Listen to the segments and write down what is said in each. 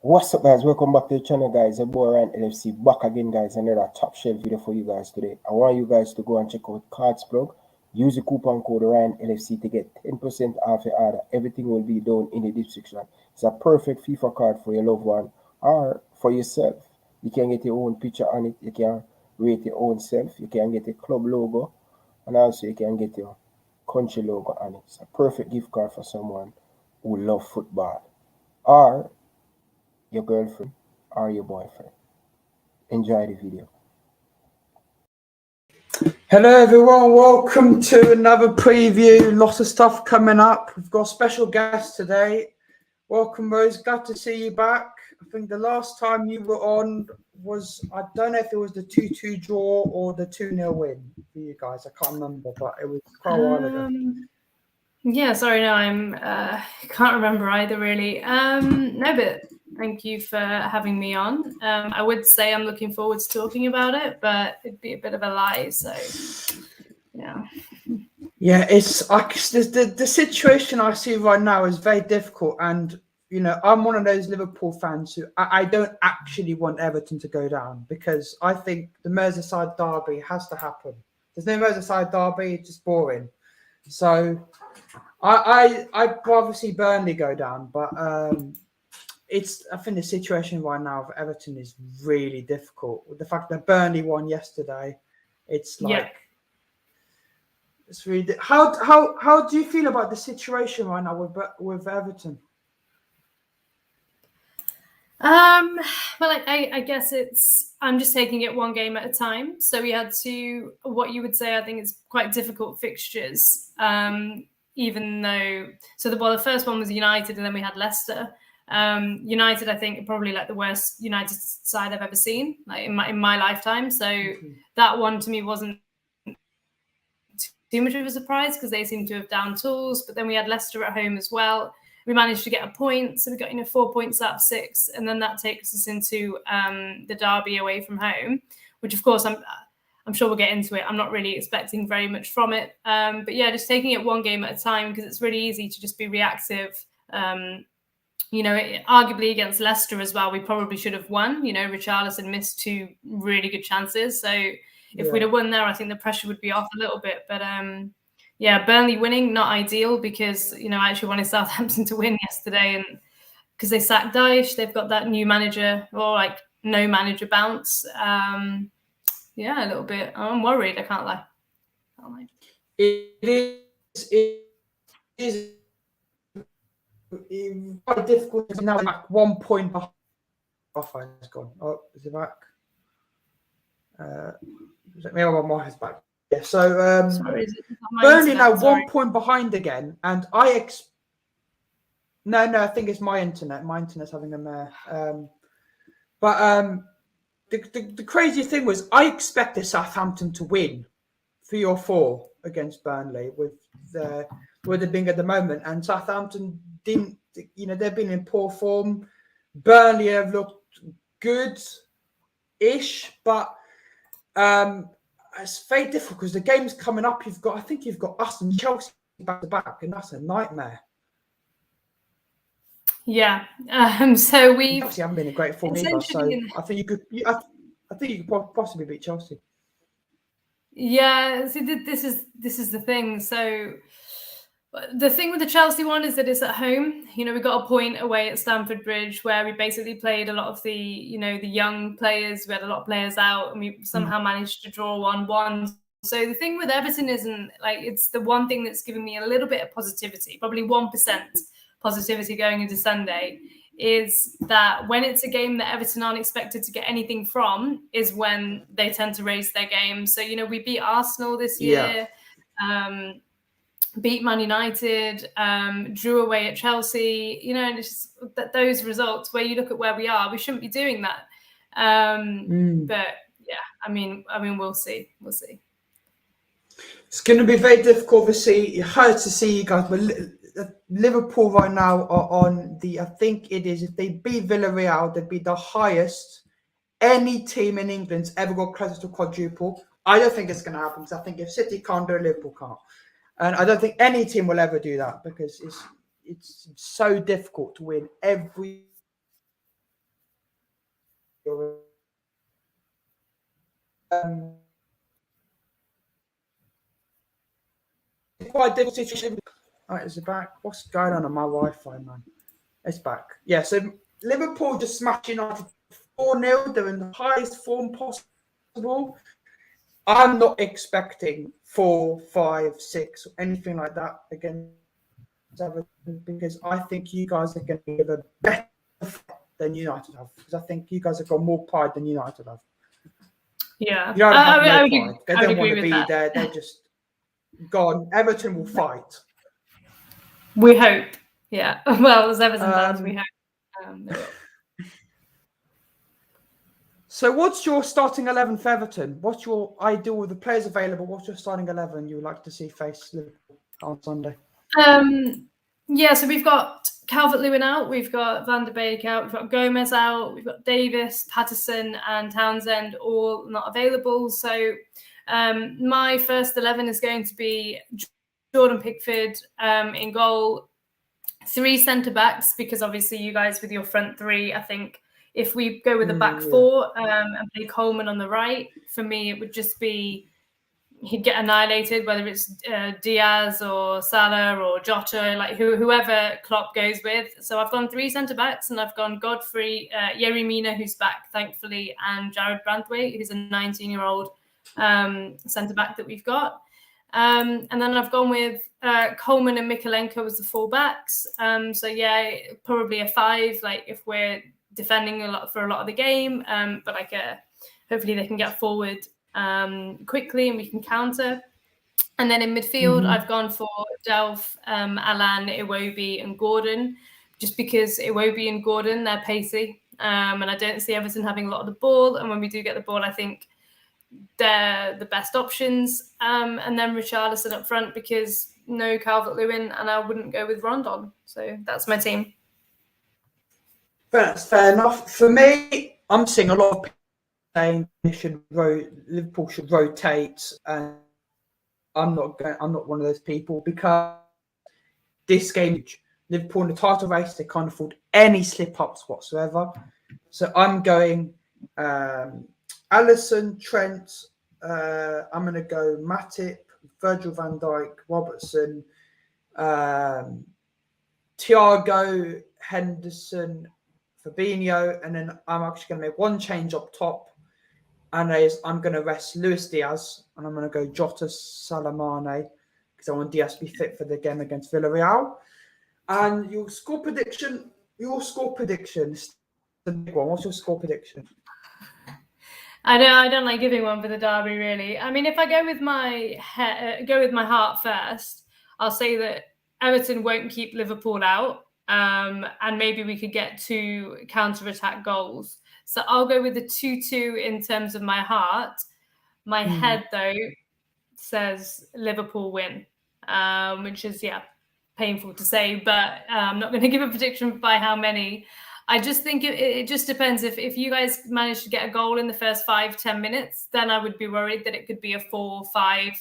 What's up, guys? Welcome back to the channel, guys. Your boy Ryan LFC back again, guys. Another top shelf video for you guys today. I want you guys to go and check out Cards Plug. Use the coupon code Ryan LFC to get 10% off your order. Everything will be down in the description. It's a perfect FIFA card for your loved one or for yourself. You can get your own picture on it. You can rate your own self. You can get a club logo, and also you can get your country logo on it. It's a perfect gift card for someone who loves football or your girlfriend or your boyfriend. Enjoy the video. Hello everyone, welcome to another preview. Lots of stuff coming up. We've got a special guest today. Welcome, Rose, glad to see you back. I think the last time you were on was, I don't know if it was the 2-2 draw or the 2-0 win for you guys. I can't remember, but it was quite a while ago. Yeah, sorry, no, I can't remember either really. No, but thank you for having me on. I would say I'm looking forward to talking about it, but it'd be a bit of a lie, so yeah. Yeah, it's the situation I see right now is very difficult, and you know, I'm one of those Liverpool fans who I don't actually want Everton to go down, because I think the Merseyside derby has to happen. There's no Merseyside derby, it's just boring. So I'd rather see Burnley go down, but I think the situation right now of Everton is really difficult. With the fact that Burnley won yesterday, it's like it's really. How do you feel about the situation right now with Everton? Well, I guess I'm just taking it one game at a time. So we had what you would say, I think it's quite difficult fixtures. Even though, the first one was United, and then we had Leicester. United, I think, probably like the worst United side I've ever seen, like in my lifetime. So that one to me wasn't too much of a surprise, because they seem to have down tools. But then we had Leicester at home as well. We managed to get a point, so we got 4 points out of 6, and then that takes us into the derby away from home, which of course I'm sure we'll get into it. I'm not really expecting very much from it, but yeah, just taking it one game at a time, because it's really easy to just be reactive. You know, arguably against Leicester as well, we probably should have won. You know, Richarlison missed 2 really good chances, so if we'd have won there, I think the pressure would be off a little bit. But yeah, Burnley winning, not ideal, because, you know, I actually wanted Southampton to win yesterday, and because they sacked Dyche, they've got that new manager, or like no manager bounce. Yeah, a little bit. I'm worried, I can't lie. It is quite difficult to now back 1 point behind. It's gone. Oh, is it back? Maybe my head's back. Yeah, so sorry, Burnley now 1 point behind again, and no, I think it's my internet. My internet's having a mare. But the crazy thing was, I expected Southampton to win 3 or 4 against Burnley with where they're being at the moment, and Southampton didn't. You know, they've been in poor form. Burnley have looked good-ish, but it's very difficult, because the game's coming up. I think you've got us and Chelsea back to back, and that's a nightmare. Yeah. So we Chelsea haven't been in great form either. So I think you could possibly beat Chelsea. Yeah. See, this is the thing. So the thing with the Chelsea one is that it's at home. You know, we got a point away at Stamford Bridge, where we basically played a lot of the young players. We had a lot of players out, and we somehow managed to draw 1-1. So the thing with Everton isn't like, it's the one thing that's giving me a little bit of positivity, probably 1% positivity going into Sunday, is that when it's a game that Everton aren't expected to get anything from, is when they tend to raise their game. So, you know, we beat Arsenal this year. Beat Man United, drew away at Chelsea, you know, and it's just that those results, where you look at where we are, we shouldn't be doing that. But yeah, I mean, we'll see. It's going to be very difficult to see. Hard to see you guys, but Liverpool right now are on I think it is, if they beat Villarreal, they'd be the highest any team in England's ever got close to quadruple. I don't think it's going to happen, because I think if City can't do it, Liverpool can't. And I don't think any team will ever do that, because it's so difficult to win every Quite difficult situation. All right, is it back? What's going on my Wi-Fi, man? It's back. Yeah, so Liverpool just smashed United 4-0. They're in the highest form possible. I'm not expecting 4, 5, 6, anything like that against Everton, because I think you guys are going to give a better fight than United have. Because I think you guys have got more pride than United have. Yeah, You don't have no I pride. They don't want to be there. They're just gone. Everton will fight. We hope. Yeah. Well, as Everton fans, we hope they will. So what's your starting 11 for Everton? What's your ideal with the players available? What's your starting 11 you would like to see face Liverpool on Sunday? Yeah, so we've got Calvert-Lewin out, we've got Van der Beek out, we've got Gomez out, we've got Davis, Patterson and Townsend all not available. So my first 11 is going to be Jordan Pickford in goal, 3 centre-backs, because obviously you guys with your front 3, I think if we go with a back 4 and play Coleman on the right, for me it would just be, he'd get annihilated, whether it's Diaz or Salah or Jota, like whoever Klopp goes with. So I've gone 3 centre-backs, and I've gone Godfrey, Yerry Mina, who's back, thankfully, and Jared Branthwaite, who's a 19-year-old centre-back that we've got. And then I've gone with Coleman and Mikalenko as the full-backs. So yeah, probably a 5, like if we're defending a lot of the game, but like hopefully they can get forward quickly and we can counter. And then in midfield, I've gone for Delph, Alan, Iwobi and Gordon, just because Iwobi and Gordon, they're pacey, and I don't see Everton having a lot of the ball, and when we do get the ball, I think they're the best options. And then Richarlison up front, because no Calvert-Lewin, and I wouldn't go with Rondon. So that's my team. That's fair enough. For me, I'm seeing a lot of people saying Liverpool should rotate, and I'm not one of those people, because this game, Liverpool in the title race, they can't afford any slip-ups whatsoever. So I'm going Alisson, Trent, I'm going to go Matip, Virgil van Dijk, Robertson, Thiago, Henderson, Fabinho, and then I'm actually going to make one change up top, and I'm going to rest Luis Diaz, and I'm going to go Jota, Salamane, because I want Diaz to be fit for the game against Villarreal. And your score prediction is the big one. What's your score prediction? I don't like giving one for the derby, really. I mean, if I go with my heart first, I'll say that Everton won't keep Liverpool out, and maybe we could get 2 counter-attack goals. So I'll go with the 2-2 in terms of my heart. My head, though, says Liverpool win, which is, painful to say, but I'm not going to give a prediction by how many. I just think it just depends. If you guys manage to get a goal in the first 5-10 minutes, then I would be worried that it could be a 4-5,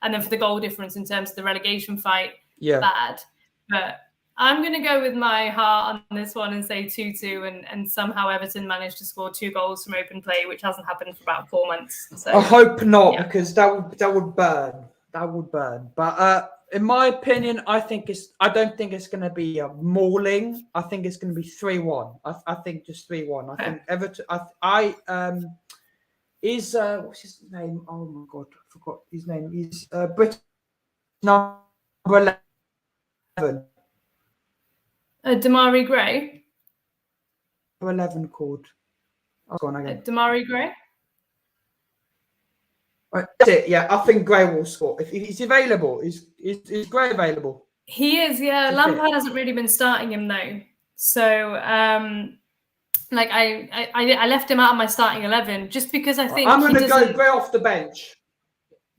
and then for the goal difference in terms of the relegation fight, bad. But I'm going to go with my heart on this one and say 2-2, and somehow Everton managed to score 2 goals from open play, which hasn't happened for about 4 months. So I hope not, because that would burn. That would burn. But in my opinion, I don't think it's going to be a mauling. I think it's going to be 3-1. I think just 3-1. I think Everton. What's his name? Oh my God, I forgot his name. He's British number 11. Damari Gray. Number 11 called. Oh, go on again. Damari Gray. Right, that's it. Yeah, I think Gray will score if he's available. Is Gray available? He is. Yeah, Lampard hasn't really been starting him though. So, I left him out of my starting 11 just because I think I'm going to go Gray off the bench.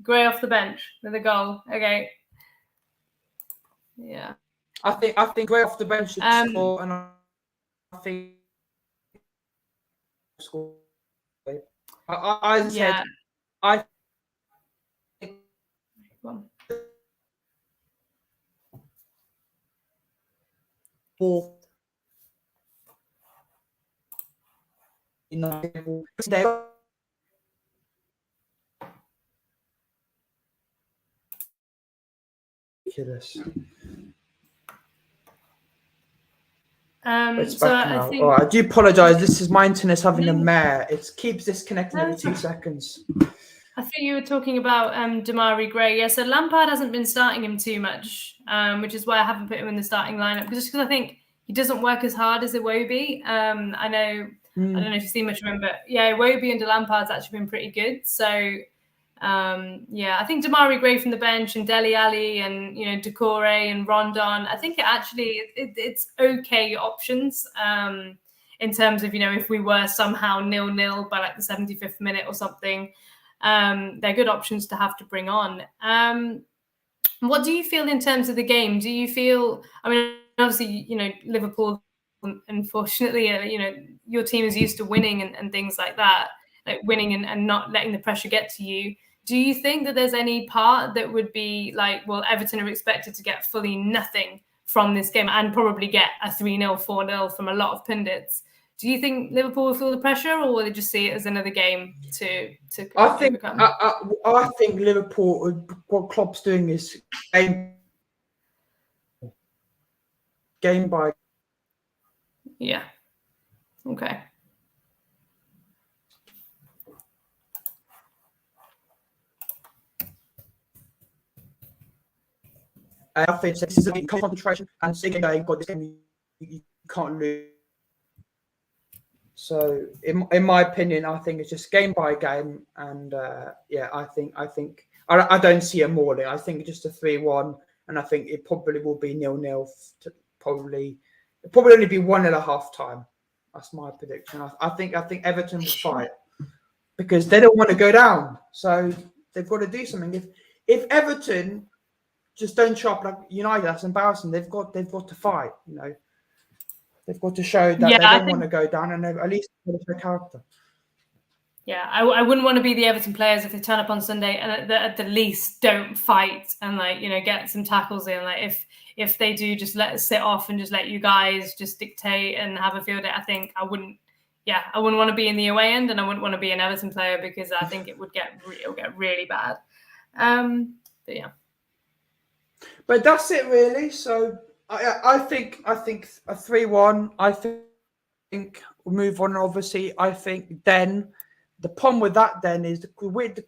Gray off the bench with a goal. Okay. Yeah. I think Gray off the bench should score, and I think score. I said I. Ridiculous. So It's back I now. think. Oh, I do apologise. This is my internet's having a mare. It keeps disconnecting every 2 seconds. I think you were talking about Damari Gray. Yeah, so Lampard hasn't been starting him too much, which is why I haven't put him in the starting lineup. Just because I think he doesn't work as hard as Iwobi. I don't know if you've seen much of him, but yeah, Iwobi under Lampard's actually been pretty good. So yeah, I think Damari Gray from the bench and Dele Alli and Decore and Rondon. I think it's okay options in terms of if we were somehow 0-0 by like the 75th minute or something. They're good options to have to bring on. What do you feel in terms of the game? Do you feel? I mean, obviously, Liverpool. Unfortunately, your team is used to winning and things like that, like winning and not letting the pressure get to you. Do you think that there's any part that would be like, well, Everton are expected to get fully nothing from this game and probably get a 3-0, 4-0 from a lot of pundits? Do you think Liverpool will feel the pressure, or will they just see it as another game to overcome? I think Liverpool, what Klopp's doing is game by. Yeah. Okay. I think this is a concentration, and second you've got this game, you can't lose. So, in my opinion, I think it's just game by game, and yeah, I don't see a mauling. I think just a 3-1, and I think it probably will be 0-0. Probably only be 1 at half time. That's my prediction. I think Everton will fight because they don't want to go down, so they've got to do something. If Everton just don't show up like United, that's embarrassing. They've got to fight. They've got to show that they don't want to go down, and at least their character. Yeah, I wouldn't want to be the Everton players if they turn up on Sunday and at the least don't fight and get some tackles in. Like if they do just let us sit off and just let you guys just dictate and have a field day, I think I wouldn't want to be in the away end, and I wouldn't want to be an Everton player because I think it'll get really bad. But yeah. But that's it really. So I think a 3-1. I think we'll move on. Obviously, I think then the problem with that then is the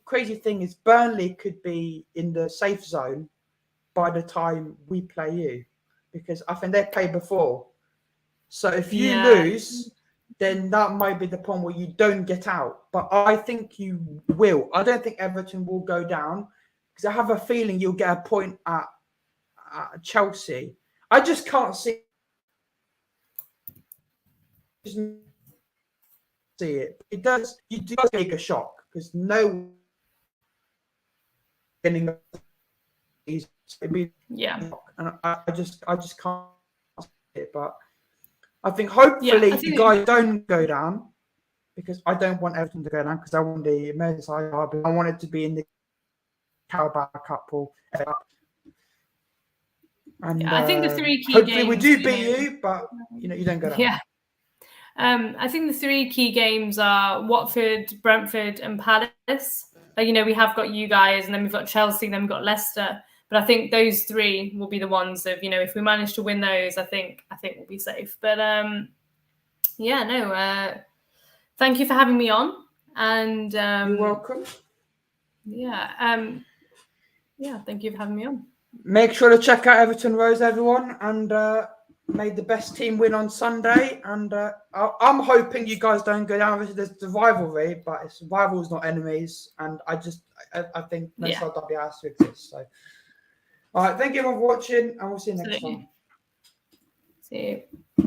crazy thing is Burnley could be in the safe zone by the time we play you, because I think they played before. So if you lose, then that might be the problem where you don't get out. But I think you will. I don't think Everton will go down because I have a feeling you'll get a point at Chelsea. I just can't see it. It does. You do take a shock because no getting is and I just can't see it. But I think hopefully you guys don't go down, because I don't want Everton to go down because I want the Merseyside derby. I want it to be in the Carabao Cup or and I think the 3 key hopefully games, we do beat you, but you don't go down. Yeah. I think the 3 key games are Watford, Brentford, and Palace. Like, we have got you guys, and then we've got Chelsea, then we've got Leicester. But I think those 3 will be the ones of, if we manage to win those, I think we'll be safe. But thank you for having me on. And you're welcome. Yeah. Thank you for having me on. Make sure to check out EvertonRose, everyone, and may the best team win on Sunday. And I'm hoping you guys don't go down. There's the rivalry, but it's rivals, not enemies. And I think Merseyside derby has to exist. So, all right, thank you for watching, and we'll see you next time. See you.